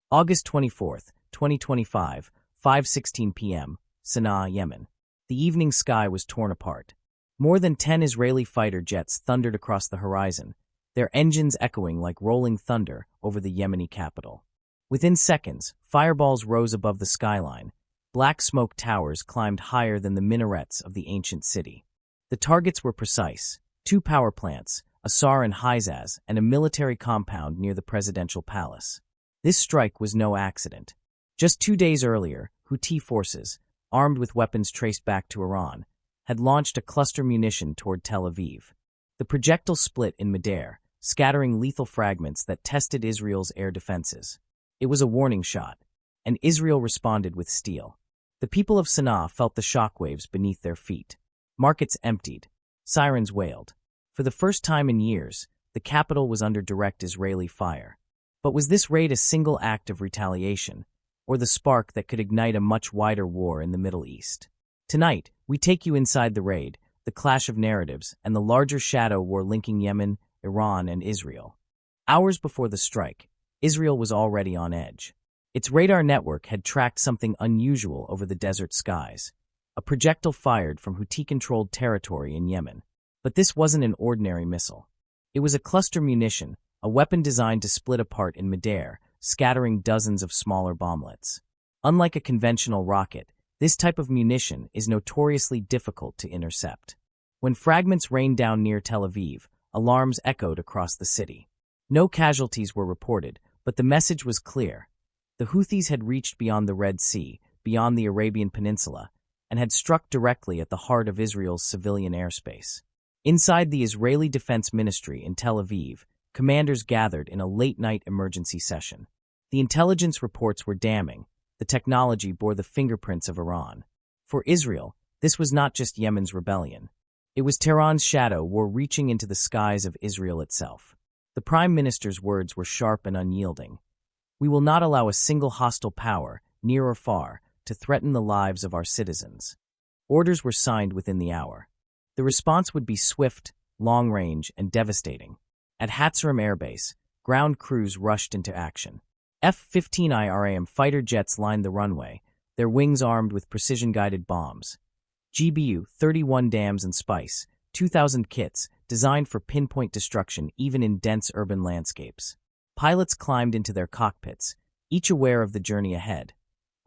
August 24th, 2025, 5:16 p.m., Sanaa, Yemen. The evening sky was torn apart. More than 10 Israeli fighter jets thundered across the horizon, their engines echoing like rolling thunder over the Yemeni capital. Within seconds, fireballs rose above the skyline. Black smoke towers climbed higher than the minarets of the ancient city. The targets were precise: 2 power plants, Asar and Hizaz, and a military compound near the presidential palace. This strike was no accident. Just 2 days earlier, Houthi forces, armed with weapons traced back to Iran, had launched a cluster munition toward Tel Aviv. The projectile split in midair, scattering lethal fragments that tested Israel's air defenses. It was a warning shot, and Israel responded with steel. The people of Sanaa felt the shockwaves beneath their feet. Markets emptied. Sirens wailed. For the first time in years, the capital was under direct Israeli fire. But was this raid a single act of retaliation, or the spark that could ignite a much wider war in the Middle East? Tonight, we take you inside the raid, the clash of narratives, and the larger shadow war linking Yemen, Iran, and Israel. Hours before the strike, Israel was already on edge. Its radar network had tracked something unusual over the desert skies, a projectile fired from Houthi-controlled territory in Yemen. But this wasn't an ordinary missile. It was a cluster munition, a weapon designed to split apart in midair, scattering dozens of smaller bomblets. Unlike a conventional rocket, this type of munition is notoriously difficult to intercept. When fragments rained down near Tel Aviv, alarms echoed across the city. No casualties were reported, but the message was clear. The Houthis had reached beyond the Red Sea, beyond the Arabian Peninsula, and had struck directly at the heart of Israel's civilian airspace. Inside the Israeli Defense Ministry in Tel Aviv, commanders gathered in a late-night emergency session. The intelligence reports were damning. The technology bore the fingerprints of Iran. For Israel, this was not just Yemen's rebellion. It was Tehran's shadow war reaching into the skies of Israel itself. The Prime Minister's words were sharp and unyielding. "We will not allow a single hostile power, near or far, to threaten the lives of our citizens." Orders were signed within the hour. The response would be swift, long-range, and devastating. At Hatzerim Air Base, ground crews rushed into action. F-15 IRAM fighter jets lined the runway, their wings armed with precision-guided bombs. GBU-31 dams and spice, 2,000 kits, designed for pinpoint destruction even in dense urban landscapes. Pilots climbed into their cockpits, each aware of the journey ahead.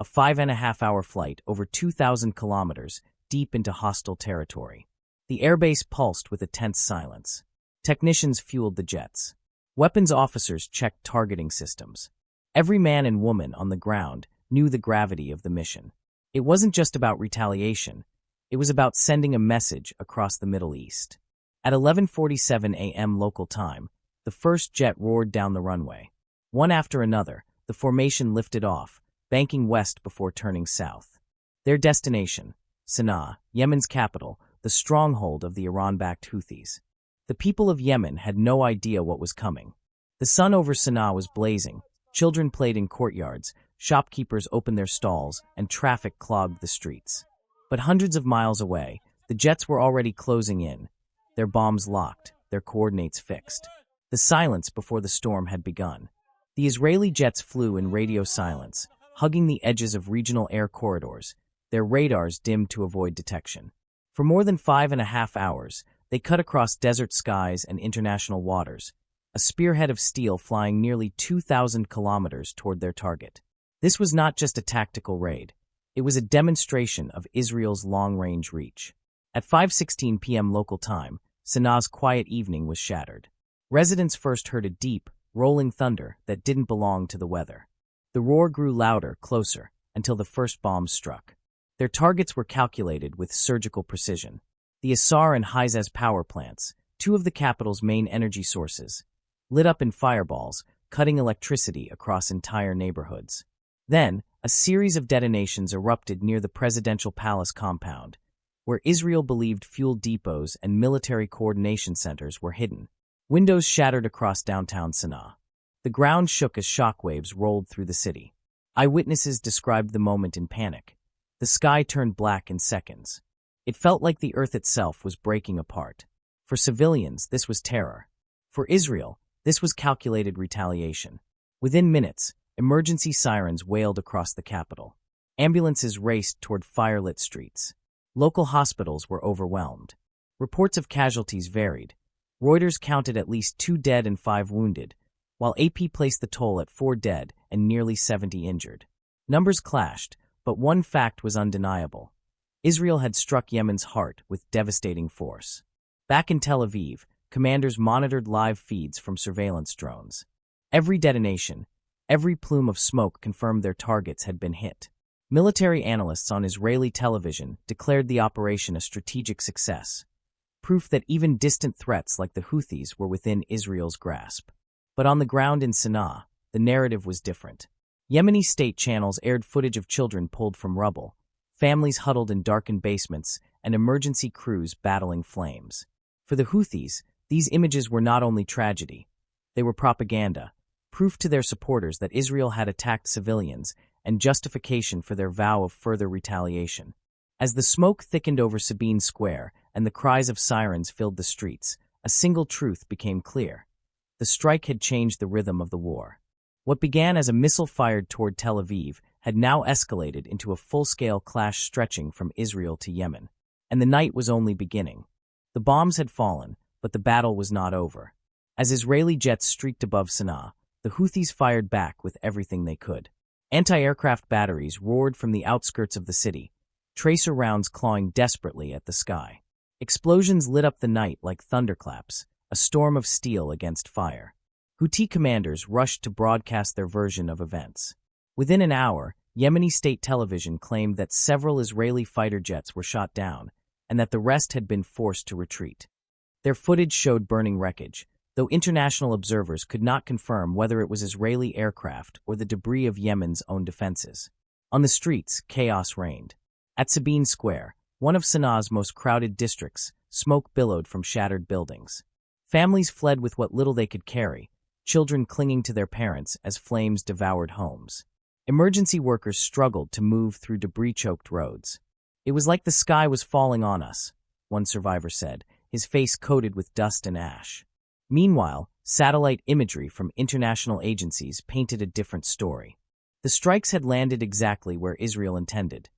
A 5.5-hour flight over 2,000 kilometers deep into hostile territory. The airbase pulsed with a tense silence. Technicians fueled the jets. Weapons officers checked targeting systems. Every man and woman on the ground knew the gravity of the mission. It wasn't just about retaliation. It was about sending a message across the Middle East. At 11:47 a.m. local time, the first jet roared down the runway. One after another, the formation lifted off, banking west before turning south. Their destination, Sanaa, Yemen's capital, the stronghold of the Iran-backed Houthis. The people of Yemen had no idea what was coming. The sun over Sanaa was blazing. Children played in courtyards, shopkeepers opened their stalls, and traffic clogged the streets. But hundreds of miles away, the jets were already closing in, their bombs locked, their coordinates fixed. The silence before the storm had begun. The Israeli jets flew in radio silence, hugging the edges of regional air corridors, their radars dimmed to avoid detection. For more than 5.5 hours, they cut across desert skies and international waters, a spearhead of steel flying nearly 2,000 kilometers toward their target. This was not just a tactical raid. It was a demonstration of Israel's long-range reach. At 5:16 p.m. local time, Sanaa's quiet evening was shattered. Residents first heard a deep, rolling thunder that didn't belong to the weather. The roar grew louder, closer, until the first bombs struck. Their targets were calculated with surgical precision. The Asar and Hizaz power plants, 2 of the capital's main energy sources, lit up in fireballs, cutting electricity across entire neighborhoods. Then, a series of detonations erupted near the presidential palace compound, where Israel believed fuel depots and military coordination centers were hidden. Windows shattered across downtown Sanaa. The ground shook as shockwaves rolled through the city. Eyewitnesses described the moment in panic. The sky turned black in seconds. It felt like the earth itself was breaking apart. For civilians, this was terror. For Israel, this was calculated retaliation. Within minutes, Emergency sirens wailed across the capital. Ambulances raced toward firelit streets. Local hospitals were overwhelmed. Reports of casualties varied. Reuters counted at least 2 dead and 5 wounded, while AP placed the toll at 4 dead and nearly 70 injured. Numbers clashed, but one fact was undeniable. Israel had struck Yemen's heart with devastating force. Back in Tel Aviv, commanders monitored live feeds from surveillance drones. Every detonation, every plume of smoke confirmed their targets had been hit. Military analysts on Israeli television declared the operation a strategic success, proof that even distant threats like the Houthis were within Israel's grasp. But on the ground in Sanaa, the narrative was different. Yemeni state channels aired footage of children pulled from rubble, families huddled in darkened basements, and emergency crews battling flames. For the Houthis, these images were not only tragedy, they were propaganda, proof to their supporters that Israel had attacked civilians and justification for their vow of further retaliation. As the smoke thickened over Sabine Square and the cries of sirens filled the streets, a single truth became clear. The strike had changed the rhythm of the war. What began as a missile fired toward Tel Aviv had now escalated into a full-scale clash stretching from Israel to Yemen. And the night was only beginning. The bombs had fallen, but the battle was not over. As Israeli jets streaked above Sanaa, the Houthis fired back with everything they could. Anti-aircraft batteries roared from the outskirts of the city, tracer rounds clawing desperately at the sky. Explosions lit up the night like thunderclaps, a storm of steel against fire. Houthi commanders rushed to broadcast their version of events. Within an hour, Yemeni state television claimed that several Israeli fighter jets were shot down and that the rest had been forced to retreat. Their footage showed burning wreckage, though international observers could not confirm whether it was Israeli aircraft or the debris of Yemen's own defenses. On the streets, chaos reigned. At Sabine Square, one of Sanaa's most crowded districts, smoke billowed from shattered buildings. Families fled with what little they could carry, children clinging to their parents as flames devoured homes. Emergency workers struggled to move through debris-choked roads. "It was like the sky was falling on us," one survivor said, his face coated with dust and ash. Meanwhile, satellite imagery from international agencies painted a different story. The strikes had landed exactly where Israel intended.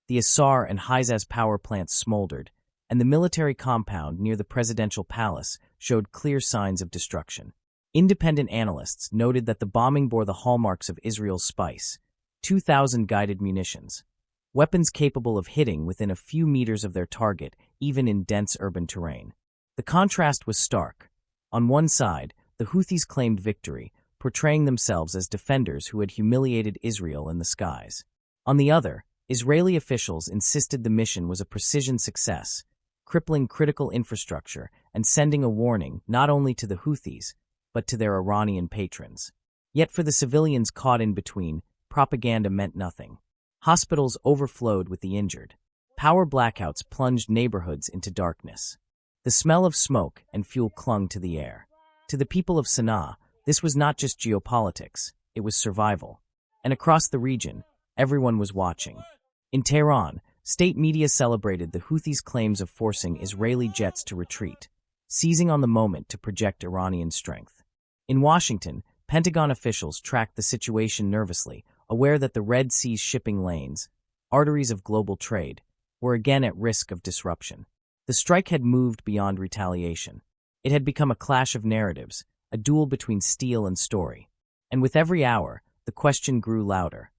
The Asar and Hizaz power plants smoldered, and the military compound near the presidential palace showed clear signs of destruction. Independent analysts noted that the bombing bore the hallmarks of Israel's spice: 2,000 guided munitions, weapons capable of hitting within a few meters of their target, even in dense urban terrain. The contrast was stark. On one side, the Houthis claimed victory, portraying themselves as defenders who had humiliated Israel in the skies. On the other, Israeli officials insisted the mission was a precision success, crippling critical infrastructure and sending a warning not only to the Houthis, but to their Iranian patrons. Yet for the civilians caught in between, propaganda meant nothing. Hospitals overflowed with the injured. Power blackouts plunged neighborhoods into darkness. The smell of smoke and fuel clung to the air. To the people of Sanaa, this was not just geopolitics, it was survival. And across the region, everyone was watching. In Tehran, state media celebrated the Houthis' claims of forcing Israeli jets to retreat, seizing on the moment to project Iranian strength. In Washington, Pentagon officials tracked the situation nervously, aware that the Red Sea's shipping lanes, arteries of global trade, were again at risk of disruption. The strike had moved beyond retaliation. It had become a clash of narratives, a duel between steel and story. And with every hour, the question grew louder.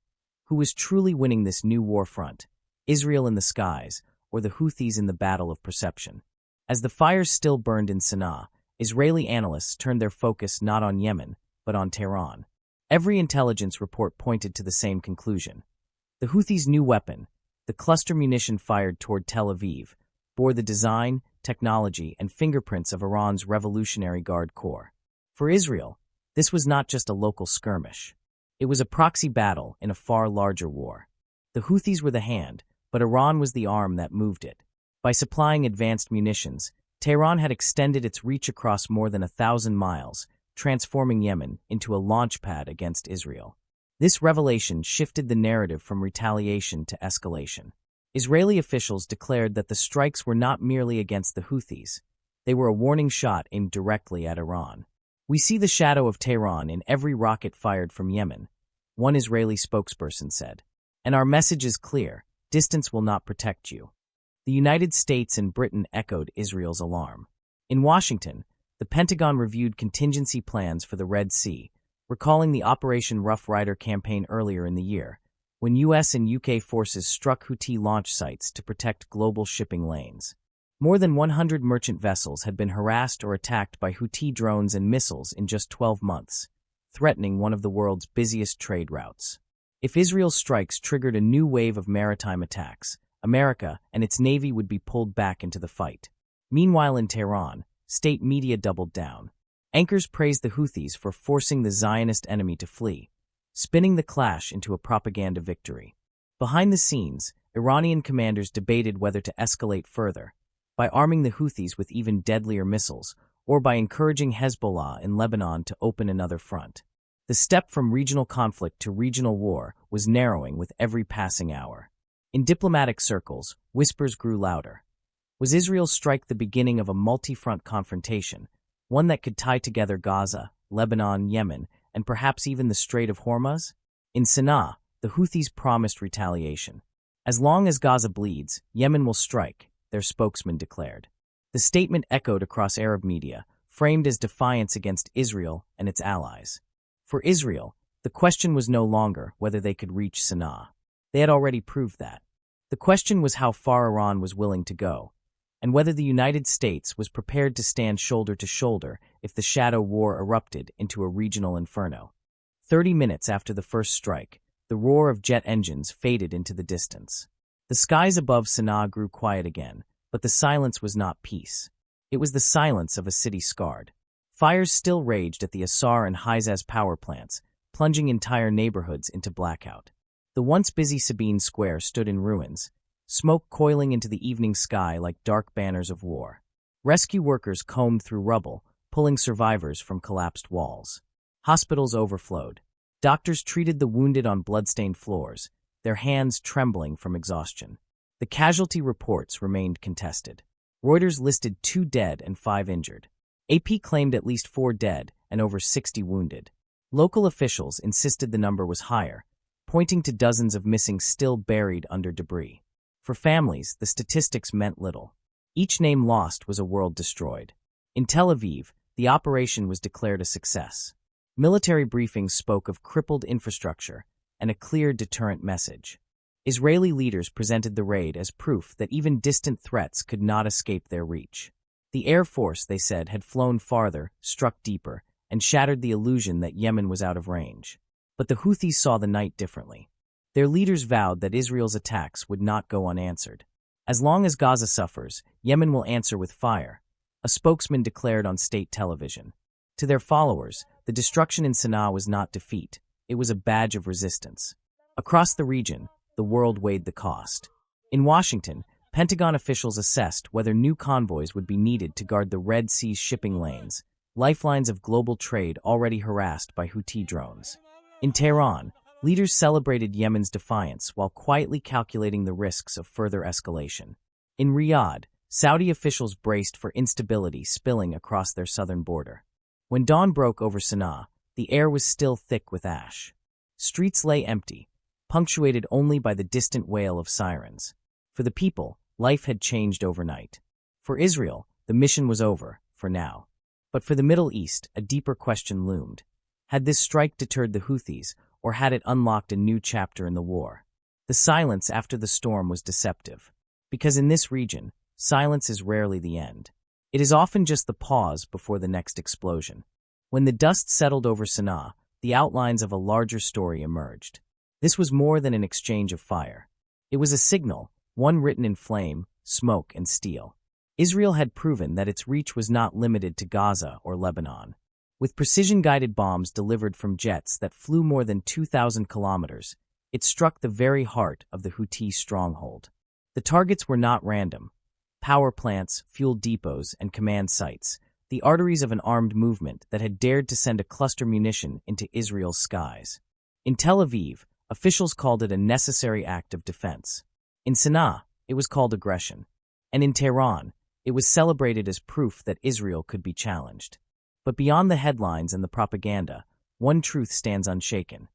Who was truly winning this new war front? Israel in the skies, or the Houthis in the battle of perception? As the fires still burned in Sanaa, Israeli analysts turned their focus not on Yemen, but on Tehran. Every intelligence report pointed to the same conclusion. The Houthis' new weapon, the cluster munition fired toward Tel Aviv, bore the design, technology, and fingerprints of Iran's Revolutionary Guard Corps. For Israel, this was not just a local skirmish. It was a proxy battle in a far larger war. The Houthis were the hand, but Iran was the arm that moved it. By supplying advanced munitions, Tehran had extended its reach across more than 1,000 miles, transforming Yemen into a launchpad against Israel. This revelation shifted the narrative from retaliation to escalation. Israeli officials declared that the strikes were not merely against the Houthis. They were a warning shot aimed directly at Iran. "We see the shadow of Tehran in every rocket fired from Yemen," one Israeli spokesperson said. And our message is clear: distance will not protect you. The United States and Britain echoed Israel's alarm. In Washington, the Pentagon reviewed contingency plans for the Red Sea, recalling the Operation Rough Rider campaign earlier in the year, when U.S. and U.K. forces struck Houthi launch sites to protect global shipping lanes. More than 100 merchant vessels had been harassed or attacked by Houthi drones and missiles in just 12 months, threatening one of the world's busiest trade routes. If Israel's strikes triggered a new wave of maritime attacks, America and its navy would be pulled back into the fight. Meanwhile in Tehran, state media doubled down. Anchors praised the Houthis for forcing the Zionist enemy to flee, spinning the clash into a propaganda victory. Behind the scenes, Iranian commanders debated whether to escalate further, by arming the Houthis with even deadlier missiles, or by encouraging Hezbollah in Lebanon to open another front. The step from regional conflict to regional war was narrowing with every passing hour. In diplomatic circles, whispers grew louder. Was Israel's strike the beginning of a multi-front confrontation, one that could tie together Gaza, Lebanon, Yemen, and perhaps even the Strait of Hormuz? In Sanaa, the Houthis promised retaliation. As long as Gaza bleeds, Yemen will strike, their spokesman declared. The statement echoed across Arab media, framed as defiance against Israel and its allies. For Israel, the question was no longer whether they could reach Sanaa. They had already proved that. The question was how far Iran was willing to go, and whether the United States was prepared to stand shoulder to shoulder if the shadow war erupted into a regional inferno. 30 minutes after the first strike, the roar of jet engines faded into the distance. The skies above Sanaa grew quiet again, but the silence was not peace. It was the silence of a city scarred. Fires still raged at the Asar and Hizaz power plants, plunging entire neighborhoods into blackout. The once busy Sabine Square stood in ruins, smoke coiling into the evening sky like dark banners of war. Rescue workers combed through rubble, pulling survivors from collapsed walls. Hospitals overflowed. Doctors treated the wounded on blood-stained floors, their hands trembling from exhaustion. The casualty reports remained contested. Reuters listed 2 dead and 5 injured. AP claimed at least 4 dead and over 60 wounded. Local officials insisted the number was higher, pointing to dozens of missing still buried under debris. For families, the statistics meant little. Each name lost was a world destroyed. In Tel Aviv, the operation was declared a success. Military briefings spoke of crippled infrastructure and a clear deterrent message. Israeli leaders presented the raid as proof that even distant threats could not escape their reach. The Air Force, they said, had flown farther, struck deeper, and shattered the illusion that Yemen was out of range. But the Houthis saw the night differently. Their leaders vowed that Israel's attacks would not go unanswered. As long as Gaza suffers, Yemen will answer with fire, a spokesman declared on state television. To their followers, the destruction in Sanaa was not defeat, it was a badge of resistance. Across the region, the world weighed the cost. In Washington, Pentagon officials assessed whether new convoys would be needed to guard the Red Sea's shipping lanes, lifelines of global trade already harassed by Houthi drones. In Tehran, leaders celebrated Yemen's defiance while quietly calculating the risks of further escalation. In Riyadh, Saudi officials braced for instability spilling across their southern border. When dawn broke over Sanaa, the air was still thick with ash. Streets lay empty, punctuated only by the distant wail of sirens. For the people, life had changed overnight. For Israel, the mission was over, for now. But for the Middle East, a deeper question loomed. Had this strike deterred the Houthis, or had it unlocked a new chapter in the war? The silence after the storm was deceptive. Because in this region, silence is rarely the end. It is often just the pause before the next explosion. When the dust settled over Sanaa, the outlines of a larger story emerged. This was more than an exchange of fire. It was a signal, one written in flame, smoke, and steel. Israel had proven that its reach was not limited to Gaza or Lebanon. With precision-guided bombs delivered from jets that flew more than 2,000 kilometers, it struck the very heart of the Houthi stronghold. The targets were not random. Power plants, fuel depots, and command sites, the arteries of an armed movement that had dared to send a cluster munition into Israel's skies. In Tel Aviv, officials called it a necessary act of defense. In Sanaa, it was called aggression. And in Tehran, it was celebrated as proof that Israel could be challenged. But beyond the headlines and the propaganda, one truth stands unshaken.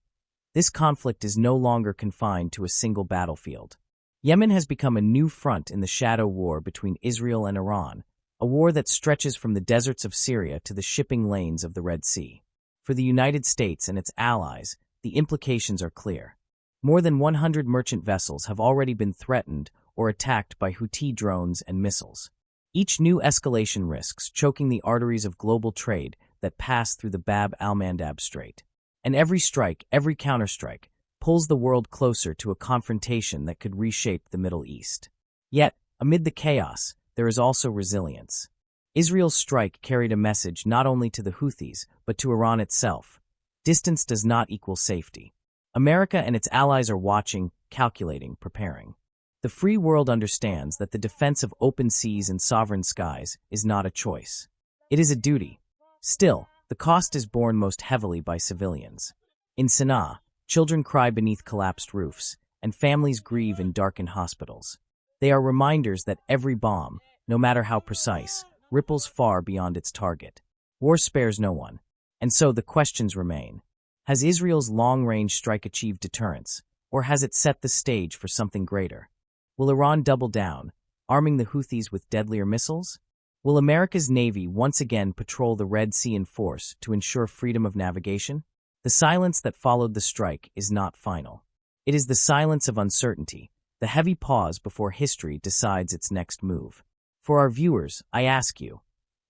This conflict is no longer confined to a single battlefield. Yemen has become a new front in the shadow war between Israel and Iran, a war that stretches from the deserts of Syria to the shipping lanes of the Red Sea. For the United States and its allies, the implications are clear. More than 100 merchant vessels have already been threatened or attacked by Houthi drones and missiles. Each new escalation risks choking the arteries of global trade that pass through the Bab al-Mandab Strait. And every strike, every counterstrike, pulls the world closer to a confrontation that could reshape the Middle East. Yet, amid the chaos, there is also resilience. Israel's strike carried a message not only to the Houthis, but to Iran itself. Distance does not equal safety. America and its allies are watching, calculating, preparing. The free world understands that the defense of open seas and sovereign skies is not a choice. It is a duty. Still, the cost is borne most heavily by civilians. In Sanaa, children cry beneath collapsed roofs, and families grieve in darkened hospitals. They are reminders that every bomb, no matter how precise, ripples far beyond its target. War spares no one. And so the questions remain. Has Israel's long-range strike achieved deterrence, or has it set the stage for something greater? Will Iran double down, arming the Houthis with deadlier missiles? Will America's Navy once again patrol the Red Sea in force to ensure freedom of navigation? The silence that followed the strike is not final. It is the silence of uncertainty, the heavy pause before history decides its next move. For our viewers, I ask you,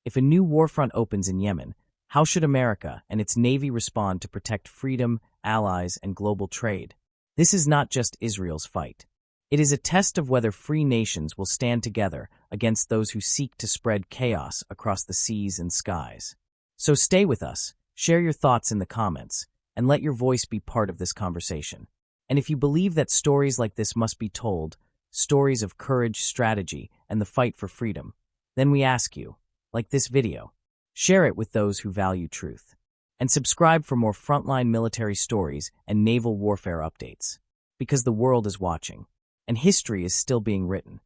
if a new warfront opens in Yemen, how should America and its Navy respond to protect freedom, allies, and global trade? This is not just Israel's fight. It is a test of whether free nations will stand together against those who seek to spread chaos across the seas and skies. So stay with us, share your thoughts in the comments, and let your voice be part of this conversation. And if you believe that stories like this must be told, stories of courage, strategy, and the fight for freedom, then we ask you, like this video, share it with those who value truth. And subscribe for more frontline military stories and naval warfare updates. Because the world is watching, and history is still being written.